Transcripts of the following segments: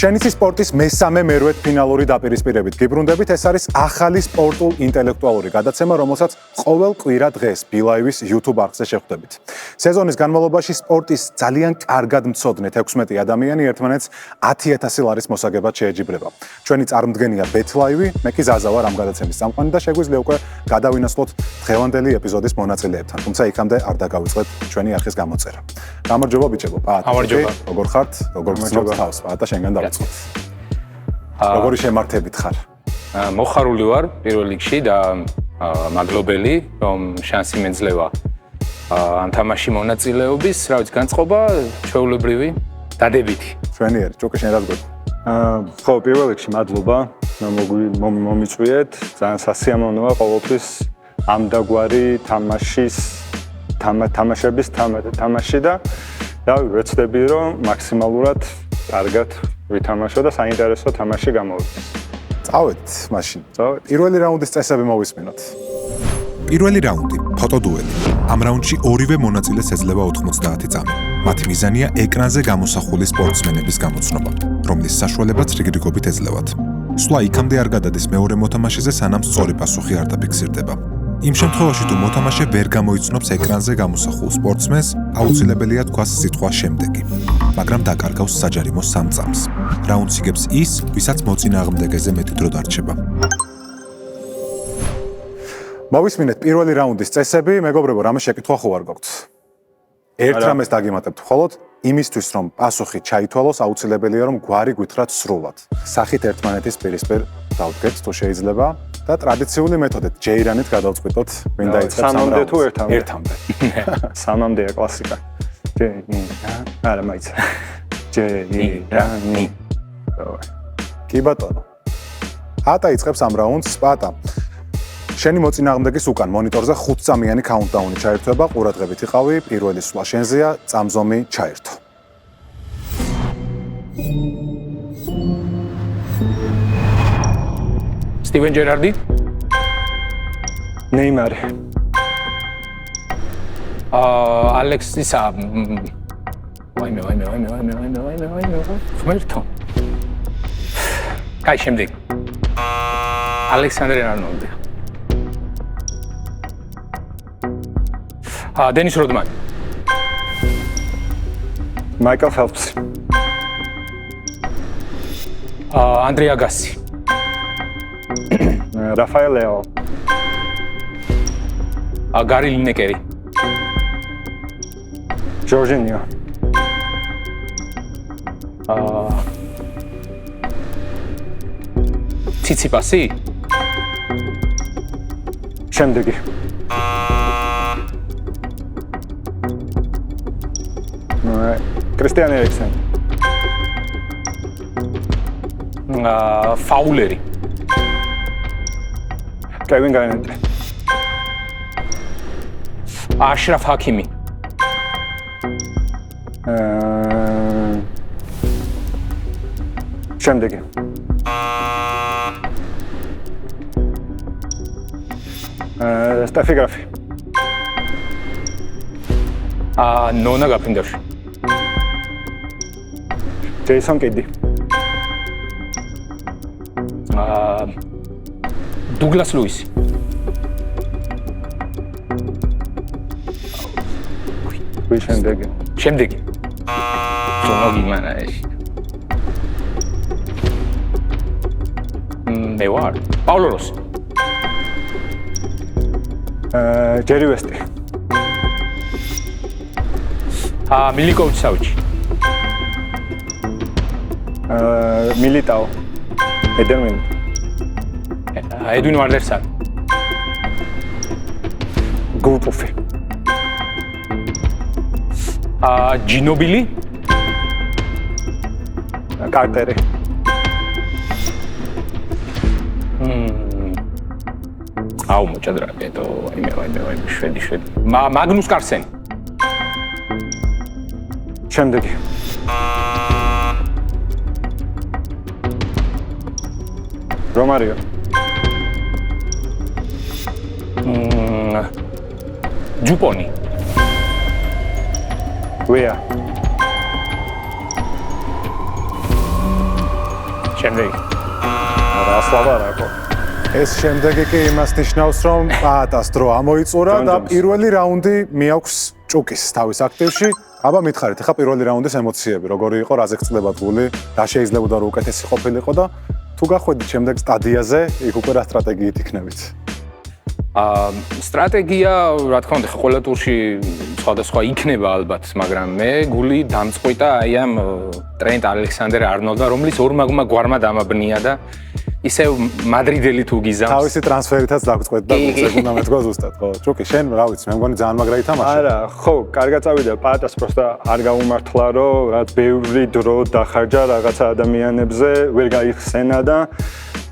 შენიცის სპორტის მესამე მერვედ ფინალური დაპირისპირებით გიბრუნდებით. ეს არის ახალი სპორტულ ინტელექტუალური გადაცემა, რომელსაც ყოველ კვირა დღეს ბილაივის YouTube არხზე შეხვდებით. სეზონის განმავლობაში სპორტის ძალიან კარგად მცოდნე 16 ადამიანი ერთმანეთს 10,000 ლარის მოსაგებად შეეჯიბრება. ჩვენი წარმდგენია ბეთლაივი, მე კი ზაზა ვარ ამ გადაცემის წამყვანი და შეგვიძლია უკვე გადავინაცვლოთ დღევანდელი ეპიზოდის მონაწილეებთან. თუმცა იქამდე არ დაგავიწყეთ ჩვენი არხის გამოწერა. გამარჯობა ბიჭებო, პაატ. გამარჯობა. როგორ ხართ? როგორ გრძნობთ თავს? პაატ და შენგან დავიწყოთ. როგორი შემართებით ხარ? მოხარული ვარ პირველ რიგში და მადლობელი, რომ შანსი მეძლევა ამ თამაში მონაწილეობის, რა ვიცი, განწყობა ჩვეულებრივი დადებითი. ჩვენიერი, ჭუკი შენ რა გქონდა? ხო, პირველ რიგში მადლობა, მომიწვიეთ, ძალიან სასიამოვნოა ყოველთვის ამ დაგვარი თამაშების თამაში და ვეცდები, რომ მაქსიმალურად კარგად ვითამაშო და საინტერესო თამაში გამოვიდეს. წავედით მაშინ. პირველი რაუნდის წესები მოვისმინოთ. პირველი რაუნდი ფოტოდუელი. ამ რაუნდში ორივე მონაწილეს ეძლევა 90 წამი. მათი მიზანია ეკრანზე გამოსახული სპორტსმენების გამოცნობა, რომლის საშუალებაც რიგრიგობით ეძლევათ. სვლა იქამდე არ გადადის მეორე მოთამაშეზე, სანამ სწორი პასუხი არ დაფიქსირდება. იმ შემთხვევაში, თუ მოთამაშე ვერ გამოიცნობს ეკრანზე გამოსახულ სპორტსმენს, აუცილებელია თქვას სიტყვა შემდეგი, მაგრამ დაკარგავს საჯარიმო 3 წამს. რაუნდს იგებს ის, ვისაც მოწინააღმდეგეზე მეტი დრო დარჩება. მოვისმინეთ პირველი რაუნდის წესები, მეგობრებო, რამე შეკითხვა ხო არ გაქვთ? ერთ რამეს დაგიმატებთ მხოლოდ იმისთვის, რომ პასუხი ჩაითვალოს, აუცილებელია, რომ გვარი გვითხრათ სრულად. სახით ერთმანეთის პირისპირ დავდგეთ, თუ შეიძლება და ტრადიციული მეთოდით ჯეირანით გადავწყვიტოთ, ვინ დაიწყებს ამ რაუნდს. 3-მდე თუ 1-მდე? 1-მდე. 3-მდეა კლასიკა. არა, მაიცა. ჯეირანი. კი ბატონო. ატა იწყებს ამ რაუნდს, პატა. შენი მოწინააღმდეგის უკან მონიტორზე 5 წამიანი კაუნტდაუნი ჩაერთვება, ყურადღებით იყავი, პირველი სვლა შენზეა, წამზომი ჩაერთო. სტივენ ჯერარდი, ნეიმარი, ალექსისა, ვაიმე. ხმერთო. კაი, შემდეგ. ალექსანდრე არნოლდი. დენის როდმანი. მაიკლ ფელპსი. ანდრე აგასი. რაფაელ ლეო. გარი ლინეკერი. ჯორჯინიო. ციციპასი? შემდეგი. კრისტიან ერიქსენი. ფაულერი. კევინ გაინეტი. აშრაფ ჰაკიმი. შემდეგი. სტეფი გრაფი. ნონა გაფრინდაში. ჯეისონ კიდი. დუგლას ლუისი. შემდეგი. ზონოგი მანაეში. მე ვარ. პაულო როსი. ჯერი ვესტი. მილიკოვიჩ საუჩი. მილიტაო. ედერმინ. ედვინ ვარდერსარი. გულპუფი. ჯინობილი. კარტერი. აუ მოჭადრა, ეტო, ვაიმე, შვედი. მაგნუს კარსენი. შემდეგი. რომარიო. ჯუპონი. ვეა. შემდეგი. რასლავა რაკო. ეს შემდეგი კი იმას ნიშნავს, რომ პაატას დრო ამოიწურა და პირველი რაუნდი მიაქვს ჭუკის თავის აქტივში. აბა მითხარით, ახლა პირველი რაუნდის ემოციები, როგორი იყო, რაზე გწდება გული, რა შეიძლებოდა რომ უკეთესი ყოფილიყო და თუ გახვედით შემდეგ სტადიაზე, იქ უკვე რა სტრატეგიით იქნებით? სტრატეგია, რა თქმა უნდა, ყველა ტურში სხვადასხვა იქნება ალბათ, მაგრამ მე გული დამწყვიტა აი ამ ტრენტ ალექსანდერ არნოლდმა, რომლის ორმაგმა გვარმა დამაბნია და ისევ მადრიდელი თუ გიზამს. თავისი ტრანსფერითაც დაგწყვეტ და გულზე უნდა მეთქვა ზუსტად, ხო? ჭუკი, შენ რა ვიცი, მე მგონი ძალიან მაგრა ითამაშე. არა, ხო, კარგად წავიდა პაატას, პროსტა არ გაუმართლა, რომ რაც ბევრი დრო დახარჯა რაღაცა ადამიანებზე, ვერ გაიხსენა და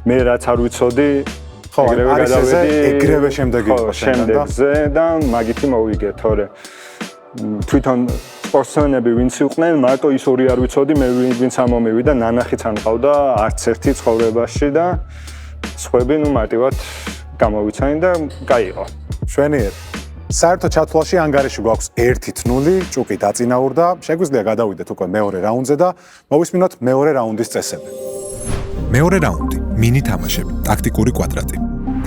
მე რაც არ ვიცოდი, ეგრევე გადავედი, ეგრევე შემდეგი იყო შემდეგზე და მაგითი მოვიგე, თორე თვითონ სპორტსმენები ვინც იყვნენ, მარტო ის ორი არ ვიცოდი, მე ვინც ამომივიდა, ნანახიც არ მყავდა არც ერთი ცხოვრებაში და სხვები ნუ მარტივად გამოვიცანი და კაი იყო. შვენიერ. საერთო ჩათვლაში ანგარიში გვაქვს 1-0, ჭუკი დაწინაურდა, შეგვიძლია გადავიდეთ უკვე მეორე რაუნდზე და მოვისმინოთ მეორე რაუნდის წესები. მეორე რაუნდი, მინი თამაშები, ტაქტიკური კვადრატი.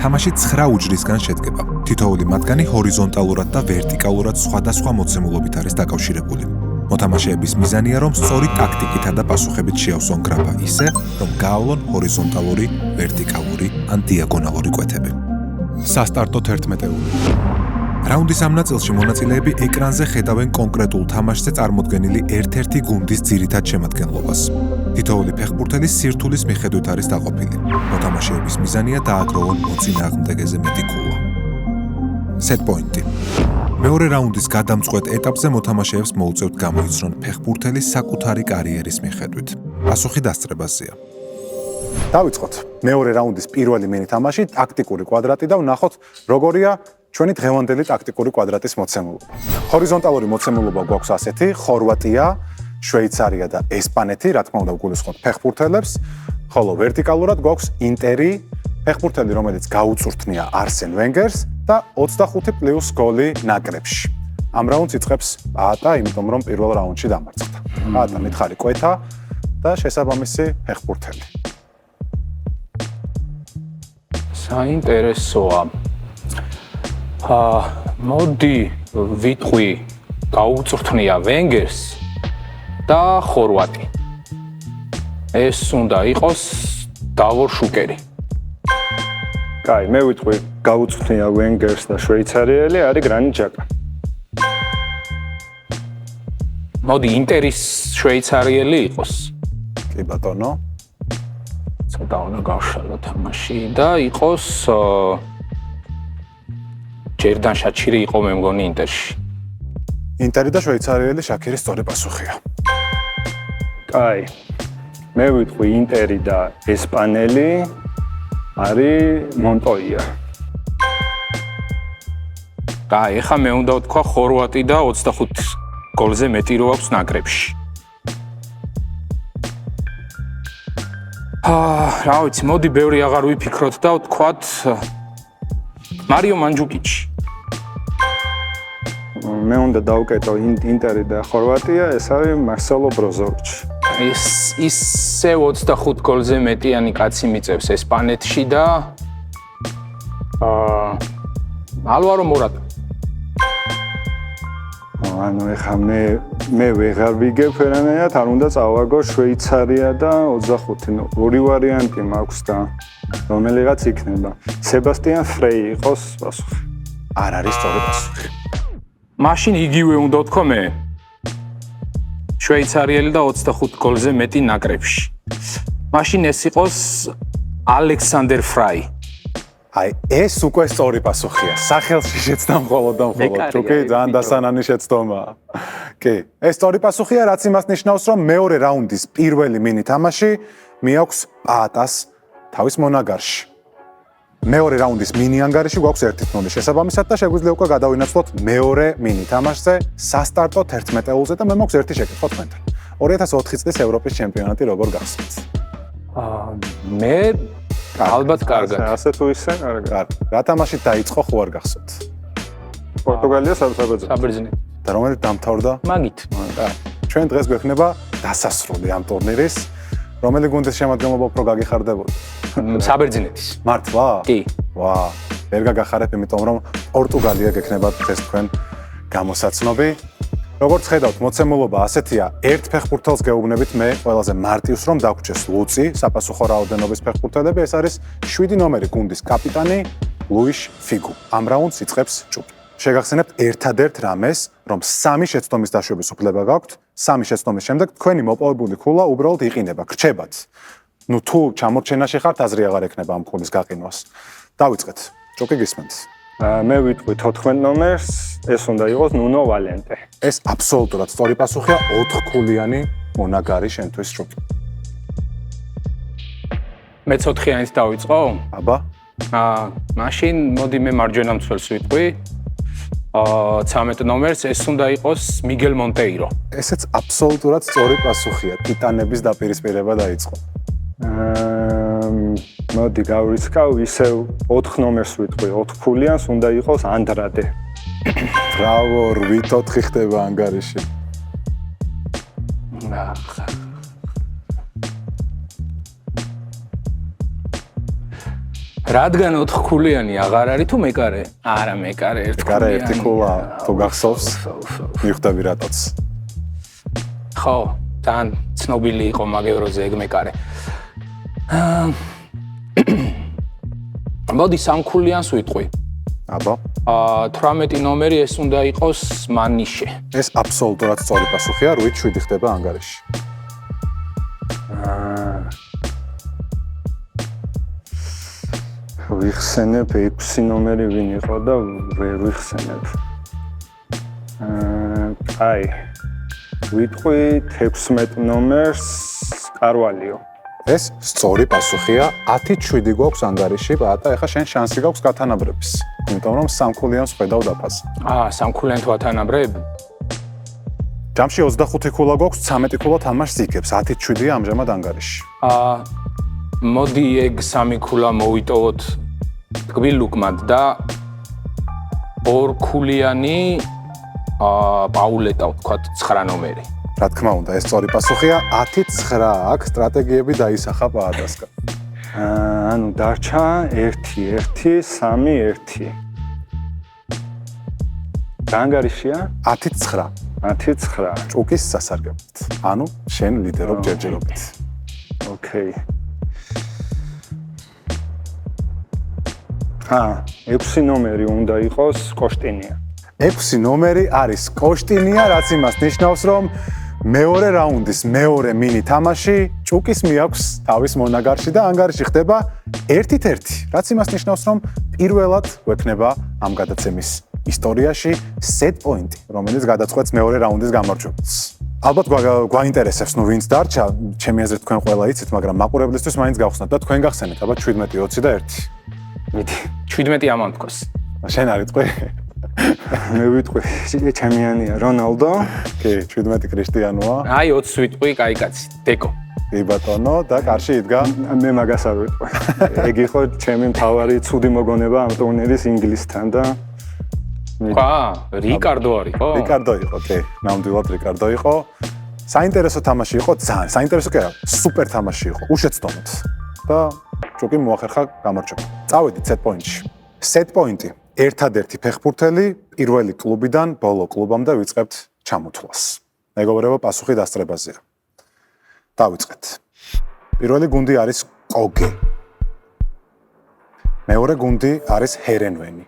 თამაში 9 უჯრისგან შედგება. თითოეული მათგანი ჰორიზონტალურად და ვერტიკალურად სხვადასხვა მოცემულობით არის დაკავშირებული. მოთამაშეების მიზანია, რომ სწორი ტაქტიკითა და პასუხებით შეავსონ გრაფა ისე, რომ გაავლონ ჰორიზონტალური, ვერტიკალური ან დიაგონალური კვეთები. სასტარტო 11-ეული. რაუნდის ამ ნაწილში მონაწილეები ეკრანზე ხედავენ კონკრეტულ თამაშზე წარმოდგენილი ერთ-ერთი გუნდის ძირითად შემადგენლობას. თითოეული ფეხბურთელი სირთულის მიხედვით არის დაყოფილი. მოთამაშეების მიზანია დააგროვონ მოწინააღმდეგეზე მეტი ქულა. set point. მეორე რაუნდის გადამწყვეტ ეტაპზე მოთამაშეებს მოუწევთ გამოიცნონ ფეხბურთელის საკუთარი კარიერის მიხედვით. პასუხი დასწრებაზეა. დავიწყოთ. მეორე რაუნდის პირველი მინი თამაში, ტაქტიკური კვადრატი და ვნახოთ, როგორია ჩვენი დღევანდელი ტაქტიკური კვადრატის მოცემულობა. ჰორიზონტალური მოცემულობა გვაქვს ასეთი: ხორვატია, შვეიცარია და ესპანეთი, რა თქმა უნდა, გულისხმობთ ფეხბურთელებს, ხოლო ვერტიკალურად გვაქვს ინტერი, ფეხბურთელი, რომელიც გაუწურთნია არსენ ვენგერს და 25+ გოლი ნაკრებში. ამ რაუნდს იწყებს პაატა, იმიტომ რომ პირველ რაუნდში დამარცხდა. პაატა მითხარი კვეთა და შესაბამისი ფეხბურთელი. საინტერესოა. მოდი ვიტყვი გაუწურთნია ვენგერს და ხორვატი. ეს უნდა იყოს დავორ შუკერი. კაი, მე ვიტყვი გაუწვრთნია ვენგერს და შვეიცარიელი არის გრანიტ ჟაკა. მოდი ინტერის შვეიცარიელი იყოს. კი ბატონო. ცოტა უნდა გავშალო თამაში და იყოს ჯერდან შაჩირი იყო მე მგონი ინტერში. ინტერი და შვეიცარიელი შაქირის სწორი პასუხია. კაი. მე ვიტყვი ინტერი და ესპანელი არის მონტოია. კაი, ეხლა მე უნდა ვთქვა ხორვატი და 25 გოლზე მეტი რო აქვს ნაკრებში. რა ვიცი, მოდი ბევრი აღარ ვიფიქროთ და ვთქვათ მარიო მანჯუკიჩი. მე უნდა დავკეტო ინტერი და ხორვატია, ეს არის მარსელო ბროზოვიჩი. ისე 25 გოლზე მეტიანი კაცი მიწევს ესპანეთში და ალვარო მორატა. ანუ ეხლა მე ვეღარ ვიგებ ვერანაირად, არ უნდა წავაგო შვეიცარია და 25. ორი ვარიანტი მაქვს და რომელიღაც იქნება. სებასტიან ფრეი იყოს პასუხი. არ არის სწორი პასუხი. მაშინ იგივე უნდა ვთქვა მე. შვეიცარიელი და 25 გოლზე მეტი ნაკრებში. მაშინ ეს იყოს ალექსანდერ ფრაი. აი, ეს უკვე სწორი პასუხია. სახელში შეცდა მხოლოდ და მხოლოდ. ჭუკი, ძალიან დასანანი შეცდომაა. კი, ეს სწორი პასუხია, რაც იმას ნიშნავს, რომ მეორე რაუნდის პირველი მინი თამაში მიაქვს პაატას თავის მონაგარში. მეორე რაუნდის მინი ანგარიში გვაქვს 1-0 შესაბამისად და შეგვიძლია უკვე გადავინაცვლოთ მეორე მინი თამაშზე სასტარტო 11-ულზე და მე მაქვს ერთი შეკითხვა თქვენთან. 2004 წლის ევროპის ჩემპიონატი როგორ გახსოვთ? მე ალბათ კარგად. ასე თუ ისე კარგად. რა თამაშით დაიწყო ხო არ გახსოვთ? პორტუგალია საბერძნეთი. საბერძნეთი. და რომელიც დამთავრდა? მაგით. ჩვენ დღეს გვექნება დასასრული ამ ტურნირის. რომელი გუნდის შემადგენლობა უფრო გაგიხარდებოდა? საბერძნეთის. მართლა? კი. ვა, ვერ გაგახარებ, იმიტომ რომ პორტუგალია გექნებათ ეს თქვენ გამოსაცნობი. როგორც ხედავთ, მოცემულობა ასეთია, ერთ ფეხბურთელს გეუბნებით მე ყველაზე მარტივს რომ დაგვრჩეს ლუცი, საფასუხო რაოდენობის ფეხბურთელები, ეს არის 7 ნომერი გუნდის კაპიტანი ლუიშ ფიგუ. ამ რაუნდს იწყებს ჭუპი. შეგახსენებთ ერთადერთ რამეს, რომ 3 შეცდომის დაშვების უფლება გაქვთ, 3 შეცდომის შემდეგ თქვენი მოპოვებული ქულა უბრალოდ იყინება, გრჩებათ. ნუ თუ ჩამორჩენაში ხართ, აზრი აღარ ექნება ამ ქულის გაყინვას. დავიწყეთ. ჭუკი გისმენთ. მე ვიტყვი 14 ნომერს, ეს უნდა იყოს ნუნო ვალენტე. ეს აბსოლუტურად სწორი პასუხია, 4 ქულიანი მონაგარი შენთვის ჭუკი. მე 4-იანით დავიწყო? აბა, მაშინ მოდი მე მარჯვენა მცველს ვიტყვი. 13 ნომერს ეს უნდა იყოს მიგელ მონტეირო. ესეც აბსოლუტურად სწორი პასუხია. ტიტანების დაპირისპირება დაიწყო. მოდი გავრიცხავ, ისევ 4 ნომერს ვიტყვი, 4 ქულიანს უნდა იყოს ანდრადე. ბრავო, 8-4 ხდება ანგარიში. რადგან 4 ქულიანი აღარ არის თუ მეკარე? არა, მეკარე 1 ქულიანი. მეკარე 1 ქულა თუ გახსოვს, მიხვდები რატოც. ხო, თან ცნობილი იყო მაგევროზე ეგ მეკარე. მოდი 3 ქულიანს ვიტყვი. აბა, 18 ნომერი ეს უნდა იყოს მანიშე. ეს აბსოლუტურად სწორი პასუხია, 8-7 ხდება ანგარიში. ვიხსენებ 6 ნომერი ვინ იყო და ვერ ვიხსენებ. აი, ვიტყვი 16 ნომერს კარვალიო. ეს სწორი პასუხია, 10-7 გვაქვს ანგარიში, პატა, ეხლა შენ შანსი გაქვს გათანაბრების. იმიტომ რომ 3 ქულიანს ხედავ დაფაზე. 3 ქულიანი თუ ათანაბრებ? ჯამში 25 ქულა გვაქვს, 13 ქულა თამაშს იგებს, 10-7 ამჟამად ანგარიში. მოდი ეგ 3 ქულა მოვიტოვოთ ტკბილუკმად და 2 ქულიანი პაულეტა ვთქვათ 9 ნომერი. რა თქმა უნდა, ეს სწორი პასუხია, 10-9 აქ სტრატეგიები დაისახა პაადასკა. ანუ დარჩა 1-1-3-1. ანგარიშია? 10-9. 10-9. ჭუკის სასარგებლოდ. ანუ შენ ლიდერობ ჯერჯერობით. ოკეი. 6 ნომერი უნდა იყოს კოშტინია. 6 ნომერი არის კოშტინია, რაც იმას ნიშნავს, რომ მეორე რაუნდის მეორე მინი თამაში ჭუკის მიაქვს თავის მონაგარში და ანგარიში ხდება 1-1, რაც იმას ნიშნავს, რომ პირველად გვექნება ამ გადაცემის ისტორიაში set point, რომელიც გადაწყვეტს მეორე რაუნდის გამარჯვებას. ალბათ გვაინტერესებს, ნუ ვინც დარჩა, ჩემი აზრით თქვენ ყველა იცით, მაგრამ მაყურებლისთვის მაინც გავხსნათ და თქვენ გახსენეთ, ალბათ 17-20 და 1. მიდი, 17 ამან თქოს. შენ არ იტყვი? მე ვიტყვი, ჩემიანია რონალდო. კი, 17 კრისტიანოა. აი 20 ვიტყვი, კაი კაცი, დეკო. კი ბატონო და კარში იდგა. მე მაგას არ ვიტყვი. ეგ იყო ჩემი მთავარი ცუდი მოგონება ამ ტურნირის ინგლისთან და რიკარდო არის, ხო? რიკარდო იყო, კი, ნამდვილად რიკარდო იყო. საინტერესო თამაში იყო, ძალიან საინტერესო კი არა, სუპერ თამაში იყო, უშეცდომოდ. და ჭუკი მოახერხა გამარჯვება. წავედით set point-ში. set point-ი ერთადერთი ფეხბურთელი პირველი კლუბიდან ბოლო კლუბამდე ვიწყებთ ჩამოთვლას. მეგობრებო, პასუხი დასწრებაზეა. დავიწყეთ. პირველი გუნდი არის კოგე. მეორე გუნდი არის ჰერენვენი.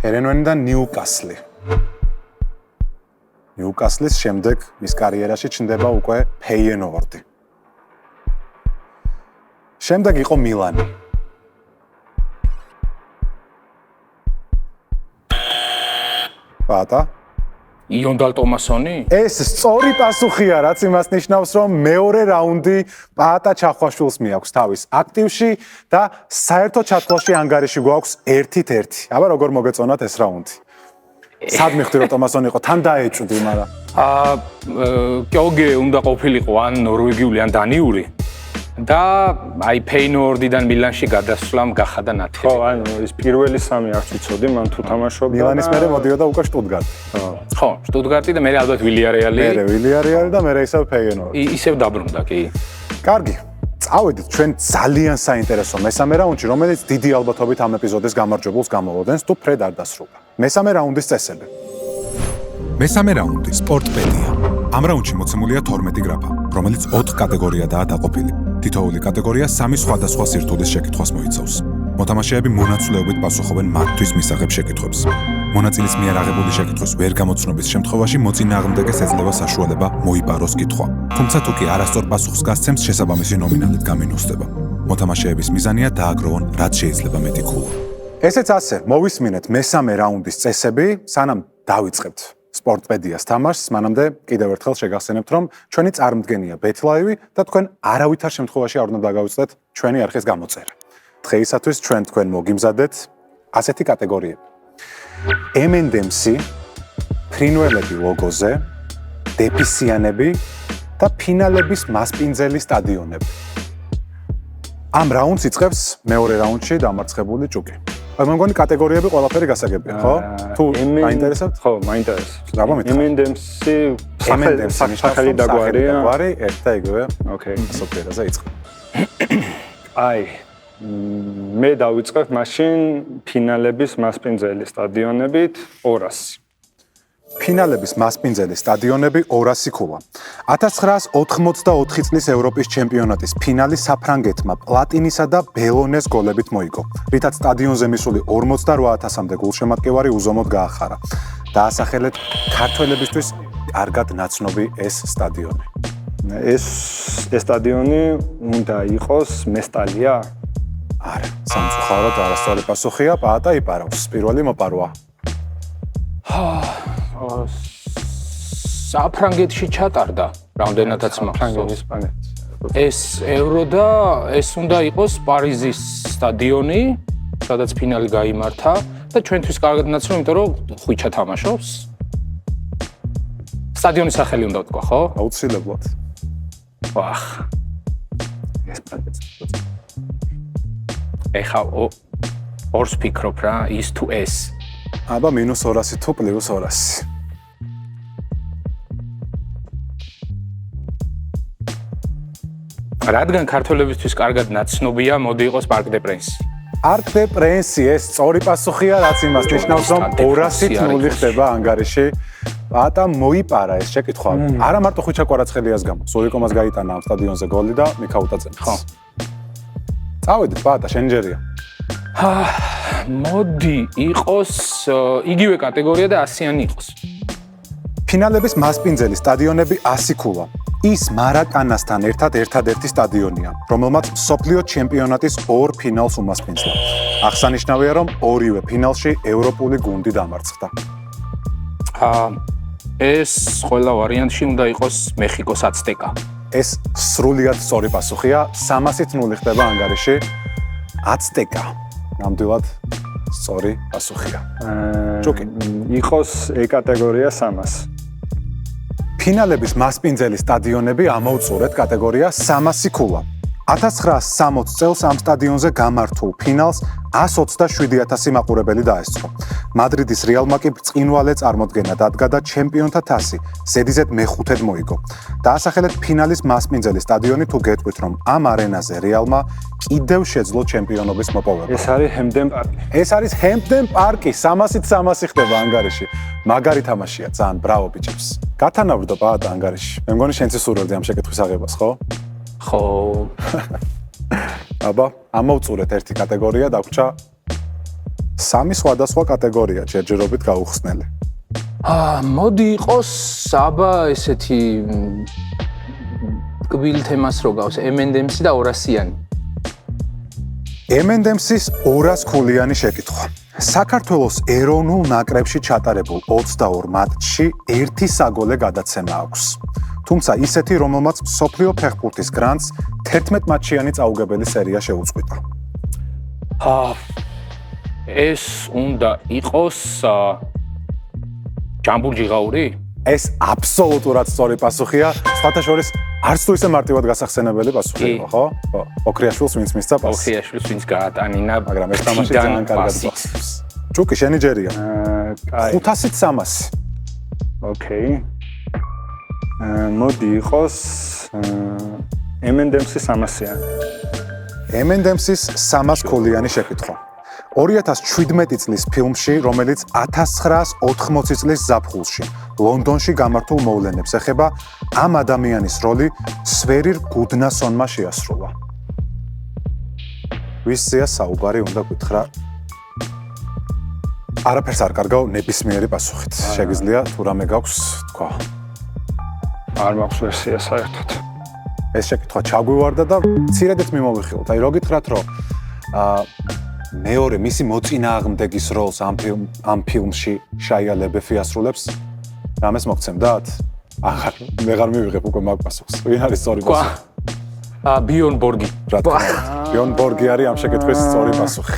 ჰერენვენიდან ნიუკასლი. ნიუკასლის შემდეგ მის კარიერაში ჩნდება უკვე ფეიენოორდი. შემდეგ იყო მილანი. პატა იონდალ ტომასონი? ეს სწორი პასუხია, რაც იმას ნიშნავს, რომ მეორე რაუნდი პატა ჩახვაშვილს მიაქვს თავის აქტივში და საერთო ჩათვლაში ანგარიში გვაქვს 1-1. აბა როგორ მოგეწონათ ეს რაუნდი? სად მიხდი რომ ტომასონი იყო, თან დაეჭვდი, მაგრამ კოგე უნდა ყოფილიყო ან ნორვეგიული ან დანიური. და აი ფეინორდიდან მილანში გადასვლამ გახადა ნათელი. ხო, ანუ ის პირველი სამი არც ვიცოდი, მან თუ თამაშობდა. მილანის მერე მოდიოდა უკვე შტუტგარტი. ხო, შტუტგარტი და მე ალბათ ვილიარეალი. მერე ვილიარეალი და მერე ისევ ფეინორდი. ისევ დაბრუნდა კი. კარგი. წავედით ჩვენ ძალიან საინტერესო მესამე რაუნდში, რომელიც დიდი ალბათობით ამ ეპიზოდის გამარჯვებულს გამოვლოდენს თუ ფრედ არ დასრულდა. მესამე რაუნდის წესები. მესამე რაუნდი სპორტპედია. ამ რაუნდში მოცემულია 12 გრაფა, რომელიც 4 კატეგორიადაა დაყოფილი. თითოეული კატეგორია 3 სხვადასხვა სირთულის შეკითხვას მოიცავს. მოთამაშეები მონაცვლეობით პასუხობენ მათთვის მისაღებ შეკითხვებს. მონაწილის მიერ აღებული შეკითხვის ვერ გამოცნობის შემთხვევაში მოწინააღმდეგეს ეძლევა საშუალება მოიპაროს კითხვა. თუმცა თუ კი არასწორ პასუხს გასცემს, შესაბამისი ნომინალით გამინუსდება. მოთამაშეების მიზანია დააგროვონ რაც შეიძლება მეტი ქულა. ესეც ასე, მოვისმინეთ მესამე რაუნდის წესები, სანამ დავიწყებთ სპორტპედიას თამაშს, მანამდე კიდევ ერთხელ შეგახსენებთ, რომ ჩვენი წარმდგენია BetLive და თქვენ არავითარ შემთხვევაში არ უნდა დაგავიწყდეთ ჩვენი არხის გამოწერა. დღეისათვის ჩვენ თქვენ მოგიმზადეთ ასეთი კატეგორიები. M&M-ი, ფრინველები ლოგოზე, დეფისიანები და ფინალების მასპინძელი სტადიონები. ამ რაუნდს იწყებს მეორე რაუნდში დამარცხებული ჭუკი. მე მგონი კატეგორიები ყველაფერი გასაგებია, ხო? თუ მაინტერესებთ? ხო, მაინტერესებს. რა მომიტყვა? M&M-ი სახელი დაგვარია. დაგვარი ერთ და იგივე. ოკეი. სოფიერაზე იწყება. აი მე დავიწყებ მაშინ ფინალების მასპინძელი სტადიონებით 200. ფინალების მასპინძელი სტადიონები 200 ქულა. 1984 წლის ევროპის ჩემპიონატის ფინალი საფრანგეთმა პლატინისა და ბელონეს გოლებით მოიგო, რითაც სტადიონზე მისული 48,000-მდე გულშემატკივარი უზომოდ გაახარა. დაასახელეთ ქართველებისთვის კარგად ნაცნობი ეს სტადიონი. ეს სტადიონი უნდა იყოს მესტალია? არა, სამწუხაროდ არასწორი პასუხია, პაატა იპარავს. პირველი მოპარვა. საფრანგეთში ჩატარდა რამდენადაც მახსოვს. ესპანეთს. ეს ევრო და ეს უნდა იყოს პარიზის სტადიონი, სადაც ფინალი გაიმართა და ჩვენთვის კარგად ნაცნობი, იმიტომ რომ ხვიჩა თამაშობს. სტადიონის სახელი უნდა ვთქვა, ხო? აუცილებლად. ვახ. ესპანეთს. ეხა ორს ფიქრობ რა, ის თუ ეს. აბა -200 თუ +200. რადგან ქართველებისთვის კარგად ნაცნობია, მოდი იყოს პარკ დე პრენსი. პარკ დე პრენსი ეს სწორი პასუხია, რაც imას ნიშნავს, რომ 200-ით 0 ხდება ანგარიში. პაატა მოიპარა ეს შეკითხვა. არა მარტო ხვიჩა კვარაცხელიას გამო, სურიკომას გაიტანა ამ სტადიონზე გოლი და მიქაუტა წემს. ხო. წავედით პაატა, შენჯერია. მოდი იყოს იგივე კატეგორია და 100-იანი იყოს. ფინალების მასპინძელი სტადიონები 100 ქულა. ის მარაკანასთან ერთადერთი სტადიონია, რომელმაც მსოფლიო ჩემპიონატის 2 ფინალს უმასპინძლა. აღსანიშნავია, რომ ორივე ფინალში ევროპული გუნდი დამარცხდა. ეს ყველა ვარიანტში უნდა იყოს მეხიკოს აცტეკა. ეს სრულიად სწორი პასუხია, 300-ით 0 ხდება ანგარიში. აცტეკა. ნამდვილად სწორი პასუხია. ჭუკი. იყოს კატეგორია 300. ფინალების მასპინძელი სტადიონები ამოვწურეთ კატეგორია 300 ქულა. 1960 წელს ამ სტადიონზე გამართულ ფინალს 127,000 მაყურებელი დაესწრო. მადრიდის რეალმა კი ბრწყინვალე წარმოდგენა დადგა და ჩემპიონთა თასი ზედიზედ მეხუთედ მოიგო. დაასახელეთ ფინალის მასპინძელი სტადიონი, თუ გეტყვით, რომ ამ არენაზე რეალმა კიდევ შეძლო ჩემპიონობის მოპოვება. ეს არის ჰემდენ პარკი. ეს არის ჰემპდენ პარკი, 300-ით 300 ხდება ანგარიში. მაგარი თამაშია, ძალიან ბრავო ბიჭებს. გათანაბრდო პაატა ანგარიში. მე მგონი შენც ისურვებდი ამ შეკითხვის აღებას, ხო? ხო. აბა, ამოვწურეთ ერთი კატეგორია, დაგვრჩა 3 სხვადასხვა კატეგორია ჯერჯერობით გაუხსნელი. მოდი იყოს აბა ესეთი კბილ თემას რო გავს, M&M-ი და 200-იანი. M&M-ის 200 ქულიანი შეკითხვა. საქართველოს ეროვნულ ნაკრებში ჩატარებულ 22 მატჩში 1 საგოლე გადაცემა აქვს. თუმცა ისეთი, რომელმაც მსოფლიო ფეხბურთის გრანდს 11 მატჩიანი წაუგებელი სერია შეუწყვიტა. ეს უნდა იყოს ჯამბულ ჯიღაური? ეს აბსოლუტურად სწორი პასუხია. სხვათა შორის არც თუ ისე მარტივად გასახსენებელი პასუხი იყო, ხო? ხო. ოქრიაშვილს ვინც მისცა პასი. ოქრიაშვილს ვინც გაატანინა, მაგრამ ეს თამაში ძალიან კარგად გახსოვს. ჯუკი, შენი ჯერია. კაი. 500-ით 300. ოკეი. მოდი იყოს M&M-ს 300-იანი. M&M-ს 300 ქოლიანი შეკითხვა. 2017 წლის ფილმში, რომელიც 1980 წლის ზაფხულში ლონდონში გამართულ მოვლენებს ეხება, ამ ადამიანის როლი სვერირ გუდნასონმა შეასრულა. ვისია საუბარი უნდა გითხრა? არაფერს არ კარგავ ნებისმიერი პასუხით. შეგიძლია თუ რამე გაქვს თქვა. არ მაქვს ვერსია საერთოდ. ეს შეკითხვა ჩაგვივარდა და მცირედით მიმოვიხილოთ. აი რო გითხრათ, რომ მეორე მისი მოწინააღმდეგის როლს ამ ფილმში შაია ლაბეფი ასრულებს, რამეს მოგცემდათ? აღარ, მე არ მივიღებ უკვე მაგ პასუხს. ვინ არის სწორი პასუხი? ბიონ ბორგი. რა თქმა უნდა, ბიონ ბორგი არის ამ შეკითხვის სწორი პასუხი.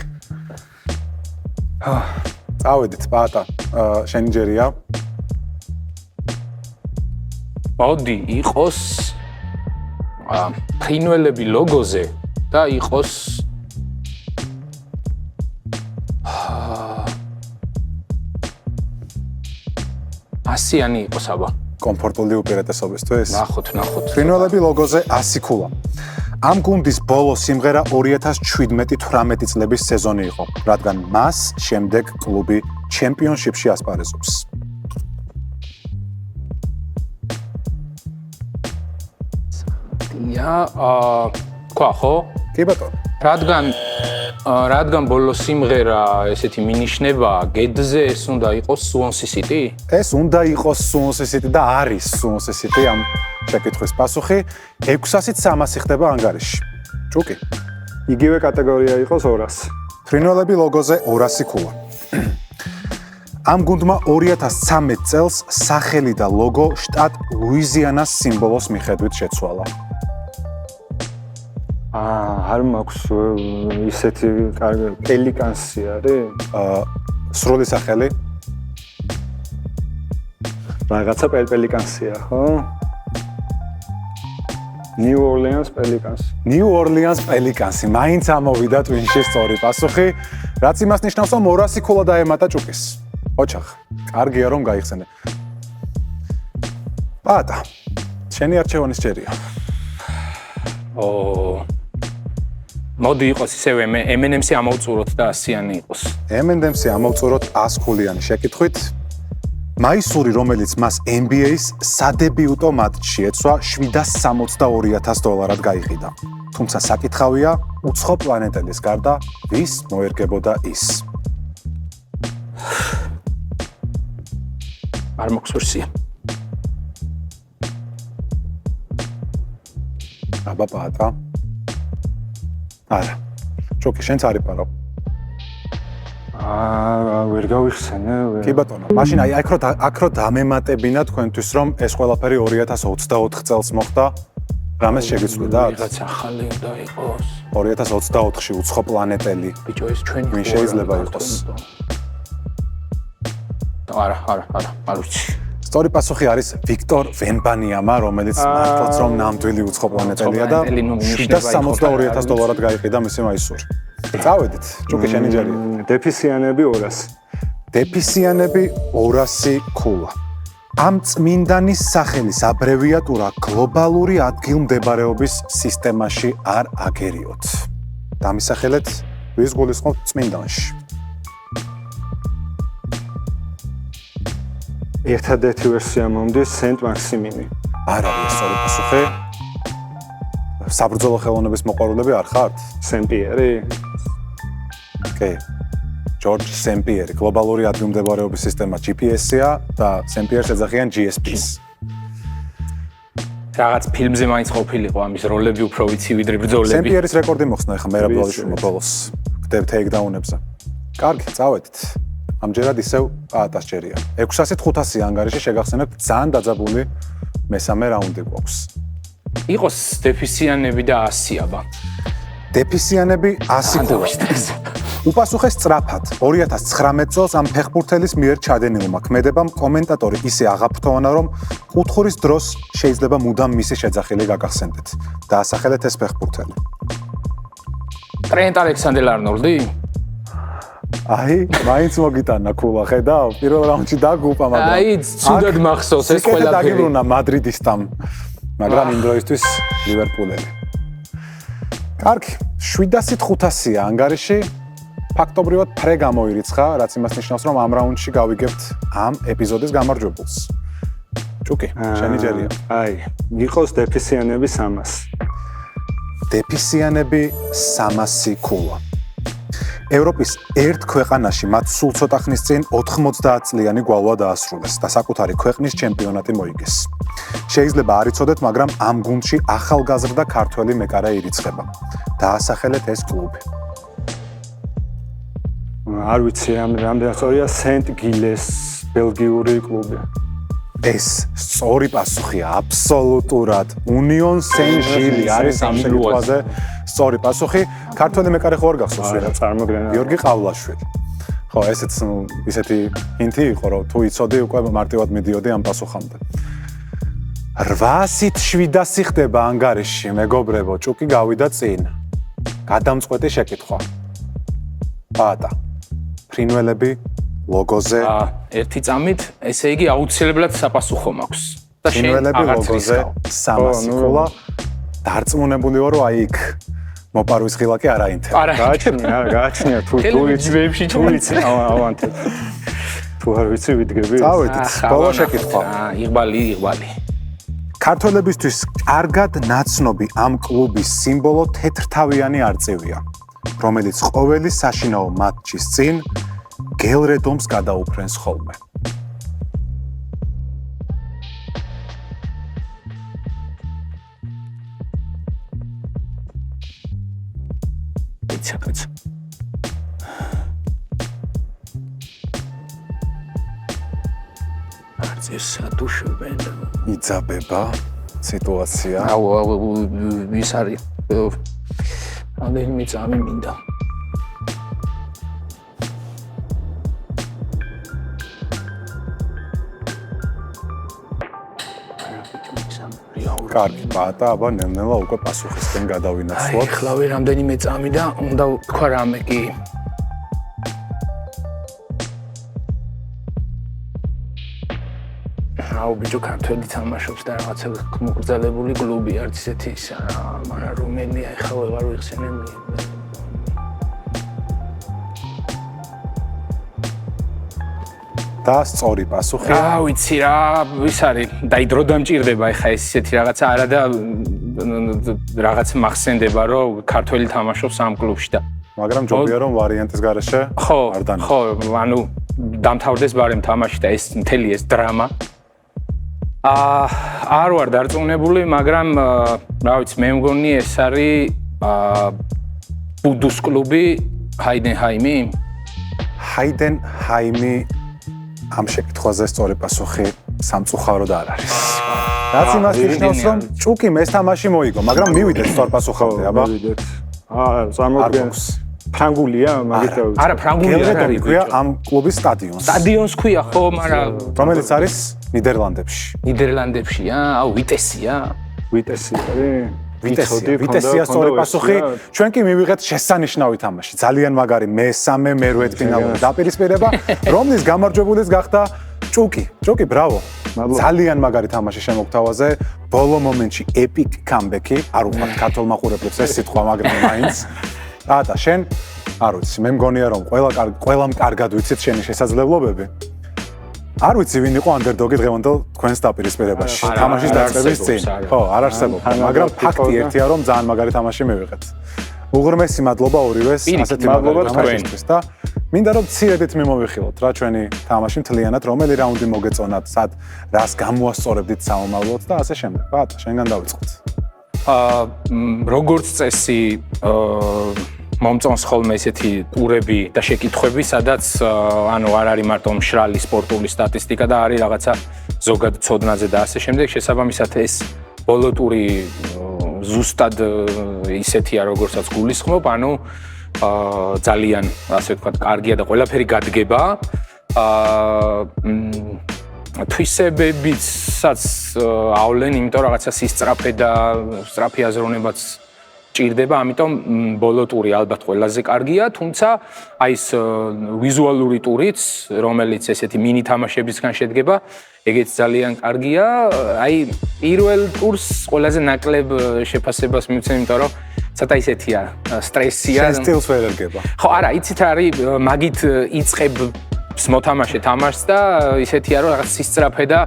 წავედით, პატა, შენი ჯერია. მოდი იყოს ფრინველები ლოგოზე და იყოს ასიანი იყოს აბა. კომფორტული უპირატესობისთვის. ნახოთ. ფრინველები ლოგოზე 100 ქულა. ამ გუნდის ბოლო სიმღერა 2017-18 წლების სეზონი იყო, რადგან მას შემდეგ კლუბი ჩემპიონშიპში ასპარეზობს. თქვა ხო? კი ბატონო. რადგან ბოლო სიმღერა ესეთი მინიშნება გედზე, ეს უნდა იყოს Swansea City? ეს უნდა იყოს Swansea City და არის Swansea City ამ შეკითხვის პასუხი. 600-ით 300 ხდება ანგარიში. ჯუკი. იგივე კატეგორია იყოს 200. ფრინველები ლოგოზე 200 ქულა. ამ გუნდმა 2013 წელს სახელი და ლოგო შტატ ლუიზიანას სიმბოლოს მიხედვით შეცვალა. არ მაქვს ისეთი კარგი პელიკანსი არის? სრული სახელი? რაღაცა პელიკანსია, ხო? New Orleans Pelicans. New Orleans Pelicans-ი. მაინც ამოვიდა ტვინში სწორი პასუხი, რაც იმას ნიშნავს, რომ 200 ქულა დაემატა ჯუკის. ოჩახ, კარგია რომ გაიხსენე. პატა, შენი არჩევანის ჯერია. მოდი იყოს ისევე M&M-ს ამოვწუროთ და 100-იანი იყოს. M&M-ს ამოვწუროთ 100 ქულიანი შეკითხვით. მაისური, რომელიც მას NBA-ს სადებიუტო მატჩში ეცვა, $762,000 გაიყიდა. თუმცა საკითხავია, უცხო პლანეტელის გარდა ვის მოერგებოდა ის? არ მაქვს ვერსია. აბა პატა. არა. ჯოკი, შენც არიფარო. ვერ გავიხსენე. კი ბატონო, მაშინ აი აქ რო დამემატებინა თქვენთვის, რომ ეს ყველაფერი 2024 წელს მოხდა, რამეს შეგიცვლიდა? ვიღაც ახალი უნდა იყოს. 2024-ში უცხო პლანეტელი. ბიჭო, ეს ჩვენი ვინ შეიძლება იყოს? არ ვიცი. სწორი პასუხი არის ვიქტორ ვემბანიამა, რომელიც მართლაც რომ ნამდვილი უცხო პლანეტელია და $762,000 გაიყიდა მისი მაისური. წავედით, ჯუკი შენი ჯერია. დეფისიანები 200. დეფისიანები 200 ქულა. ამ წმინდანის სახელის აბრევიატურა გლობალური ადგილმდებარეობის სისტემაში არ აგერიოთ. დამისახელეთ, ვის გულისხმობთ წმინდანში? ერთადერთი ვერსია მომდის სენტ მაქსიმინი. არ არის სწორი პასუხი. საბრძოლო ხელოვნების მოყვარულები არ ხართ? სენ-პიერი? კი. ჯორჯ სენ-პიერი, გლობალური ადგილმდებარეობის სისტემა GPS-ია და სენ-პიერს ეძახიან GSP-ს. რაღაც ფილმზე მაინც ყოფილიყო ამის როლები უფრო ვიცი ვიდრე ბრძოლები. სენ-პიერის რეკორდი მოხსნა ახლა მერაბლავიშვილმა ბოლოს. გდებ ტეიქდაუნებზე. კარგი, წავედით. ამჯერად ისევ პატას ჯერია. 600-ით 500 ანგარიში შეგახსენებთ ძალიან დაძაბული მესამე რაუნდი გვაქვს. იყოს დეფისიანები და 100 აბა. დეფისიანები 100 ქულა. უპასუხე სწრაფად. 2019 წელს ამ ფეხბურთელის მიერ ჩადენილმა ქმედებამ კომენტატორი ისე აღაფრთოვანა, რომ კუთხურის დროს შეიძლება მუდამ მისი შეძახილი გაგახსენდეთ. დაასახელეთ ეს ფეხბურთელი. ტრენტ ალექსანდერ-არნოლდი? აი, მაინც მოგიტანა ქულა, ხედავ? პირველ რაუნდში დაგუპა, მაგრამ აი, ცუდად მახსოვს ეს ყველაფერი. დაგიბრუნა მადრიდისტამ, მაგრამ იმ დროისთვის ლივერპულელი. კარგი, 705-ია ანგარიში. ფაქტობრივად ფრე გამოირიცხა, რაც იმას ნიშნავს, რომ ამ რაუნდში გავიგებთ ამ ეპიზოდის გამარჯვებულს. ჭუკი, შენი ჯერია. აი, იყოს დეფიციანები 300. დეფიციანები 300 ქულა. ევროპის ერთ ქვეყანაში მათ სულ ცოტა ხნის წინ 90 წლიანი გვალვა დაასრულეს და საკუთარი ქვეყნის ჩემპიონატი მოიგეს. შეიძლება არ იცოდეთ, მაგრამ ამ გუნდში ახალგაზრდა ქართველი მეკარე ირიცხება. დაასახელეთ ეს კლუბი. არ ვიცი, რამდენი სწორია სენტ გილეს ბელგიური კლუბი. ეს სწორი პასუხია, აბსოლუტურად. უნიონ სენ-ჟილი არის ამ შემთხვევაზე სწორი პასუხი. ქართველი მეკარე ხო არ გახსოვს ვერა? წარმოგედგენია. გიორგი ყავლაშვილი. ხო, ესეც ისეთი ჰინტი იყო, რომ თუ იცოდი, უკვე მარტივად მიდიოდი ამ პასუხამდე. 800-700 ხდება ანგარიში, მეგობრებო, ჭუკი გავიდა წინ. გადამწყვეტი შეკითხვა. პატა. ფრინველები ლოგოზე. ერთი წამით, ესე იგი აუცილებლად საპასუხო მაქვს. და შენ ფრინველები აღარც ლოგოზე რისკავ. 300 ქულა. დარწმუნებული ვარ, რომ აი იქ მოპარვის ღილაკი არ აინთება. გააჩნია თუ ჯვეებში თუ იცი ავანტებ. თუ არ ვიცი ვიდგები. წავედით, ბოლო შეკითხვა. იღბალი. ქართველებისთვის კარგად ნაცნობი ამ კლუბის სიმბოლო თეთრთავიანი არწივია, რომელიც ყოველი საშინაო მატჩის წინ გელრედომს გადაუფრენს ხოლმე. იცი. არწივს ატუშებენ. იძაბება სიტუაცია. აუ, ის არის. რამდენიმე წამი მინდა. კარგი, პატა, აბა ნელ-ნელა უკვე პასუხისკენ გადავინაცვლოთ. აი, ხლავი რამდენიმე წამი და უნდა თქვა რამე კი. აუ, ბიჭო, ქართველი თამაშობს და რაღაცა მოგრძალებული კლუბი არც ისეთი ისა რა, მაგრამ რომელია ეხლა ვეღარ ვიხსენებია. და სწორი პასუხი. ვიცი რა, ის არის, დაიდრო დამჭირდება ეხლა ეს ისეთი რაღაცა არა და რაღაც მახსენდება, რომ ქართველი თამაშობს ამ კლუბში და მაგრამ ჯობია რომ ვარიანტის გარეშე არ დანა. ხო, ანუ დამთავრდეს ბარემ თამაში და ეს მთელი ეს დრამა. არ ვარ დარწმუნებული, მაგრამ რა ვიცი, მე მგონი ეს არის ბუდუს კლუბი ჰაიდენჰაიმი. ჰაიდენჰაიმი ამ შეკითხვაზე სწორი პასუხი სამწუხაროდ არ არის. რაც იმას ნიშნავს, რომ ჭუკიმ ეს თამაში მოიგო, მაგრამ მივიდეთ სწორ პასუხამდე, აბა. მივიდეთ. წარმოგიდგენს. ფრანგულია, მაგითო. არა, ფრანგულია არ არის. ქვია ამ კლუბის სტადიონს. სტადიონს ქვია ხო, მაგრამ რომელიც არის ნიდერლანდებში. ნიდერლანდებშია, აუ ვიტესია. ვიტესი არის. ვიტესია სწორი პასუხი. ჩვენ კი მივიღეთ შესანიშნავი თამაში. ძალიან მაგარი მესამე მერვეთ ფინალური დაპირისპირება, რომლის გამარჯვებულიც გახდა ჭუკი. ჭუკი, ბრავო. ძალიან მაგარი თამაში შემოგთავაზე. ბოლო მომენტში ეპიკ კამბექი. არ უყვართ ქართულ მაყურებლებს ეს სიტყვა, მაგრამ მაინც. და შენ არ ვიცი, მე მგონია რომ ყველამ კარგად ვიცით შენი შესაძლებლობები. არ ვიცი ვინ იყო ანდერდოგი დღევანდელ თქვენს დაპირისპირებაში. თამაშის დაწყების წინ. ხო, არ არსებობდა, მაგრამ ფაქტი ერთია რომ ძალიან მაგარი თამაში მივიღეთ. უღრმესი მადლობა ორივეს, ასეთი მადლობა თქვენთვის და მინდა რომ ცირედით მიმოვიხილოთ რა ჩვენი თამაში მთლიანად, რომელი რაუნდი მოგეწონათ, სად რას გამოასწორებდით სამომავლოდ და ასე შემდეგ. ბატონო, შენგან დავიწყოთ. როგორც წესი, მომწონს ხოლმე ესეთი ტურები და შეკითხვები, სადაც ანუ არ არის მარტო მშრალი სპორტული სტატისტიკა და არის რაღაცა ზოგად ცოდნაზე და ასე შემდეგ. შესაბამისად ეს ბოლო ტური ზუსტად ისეთია, როგორცაც გულისხმობ, ანუ ძალიან ასე ვთქვათ, კარგია და ყველაფერი გადგება. თვისებებიცაც ავლენ, იმიტომ რაღაცა სისწრაფე და სწრაფი აზროვნებაც ჭირდება, ამიტომ ბოლო ტური ალბათ ყველაზე კარგია, თუმცა აი ეს ვიზუალური ტურიც, რომელიც ესეთი მინი თამაშებისგან შედგება, ეგეც ძალიან კარგია. აი პირველ ტურს ყველაზე ნაკლებ შეფასებას მივცემ, იმიტომ რომ ცოტა ისეთია, სტრესია. შენ სტილს ვერ ერგება. ხო, არა, იცით რა არის, მაგით იწყებ მოთამაშე თამაშს და ისეთია რომ რაღაც სისწრაფე და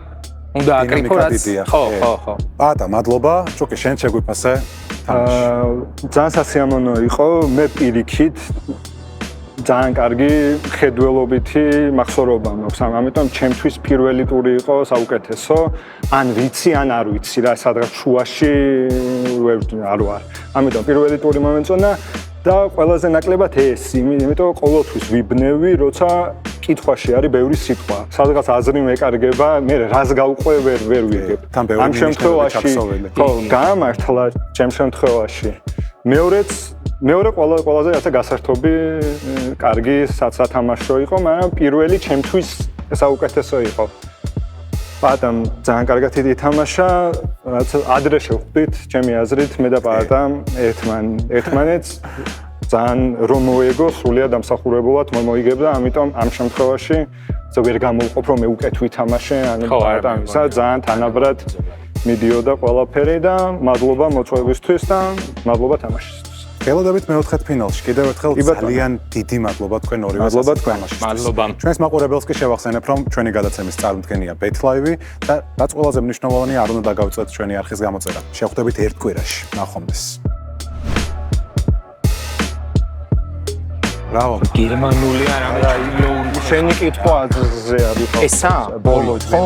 უნდა აკრიფო რაც. ხო. პატა, მადლობა. ჩუკი, შენ შეგვიფასე. ძალიან სასიამოვნო იყო, მე პირიქით ძალიან კარგი ხედველობითი მახსოვრობა მაქვს, ამიტომ ჩემთვის პირველი ტური იყო საუკეთესო, ან ვიცი, ან არ ვიცი რა, სადღაც შუაში არ ვარ. ამიტომ პირველი ტური მომეწონა და ყველაზე ნაკლებად ეს, იმიტომ ყოველთვის ვიბნევი, როცა კითხვაში არის ბევრი სიტყვა. სადღაც აზრი მეკარგება, მე რას გავყვე ვერ ვიგებ. ამ შემთხვევაში ხო, გამართლა ჩემ შემთხვევაში. მეორე ყველაზე რაცა გასართობი, კარგი სათამაშო იყო, მაგრამ პირველი ჩემთვის საუკეთესო იყო. პატამ ძალიან კარგად ითამაშა, რაც ადრე შევხვდით, ჩემი აზრით, მე და პატამ ერთმანეთს ძალიან რომ მოეგო, სრულიად დამსახურებულად მოიგებდა, ამიტომ ამ შემთხვევაში ვერ გამოვყოფ, რომ მე უკეთ ვითამაშე, ანუ პატამისა ძალიან თანაბრად მიდიოდა ყველაფერი და მადლობა მოწვევისთვის და მადლობა თამაშისთვის. გელოდებით მეოთხედ ფინალში. კიდევ ერთხელ ძალიან დიდი მადლობა თქვენ ორივეს თამაშისთვის. მადლობა. ჩვენს მაყურებელს კი შევახსენებ, რომ ჩვენი გადაცემის წარმოდგენია BetLive და რაც ყველაზე მნიშვნელოვანია, არ უნდა დაგავწევთ ჩვენი არხის გამოწერა. შევხვდებით ერთ კვირაში. ნახვამდის. ბრავო. გერმანული არა, შენი კითხვაზე არის. ესა ბოლო ხო?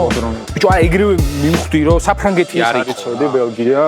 ბიჭო, ეგრევე მივხვდი, რომ საფრანგეთი არის. იცოდი ბელგია?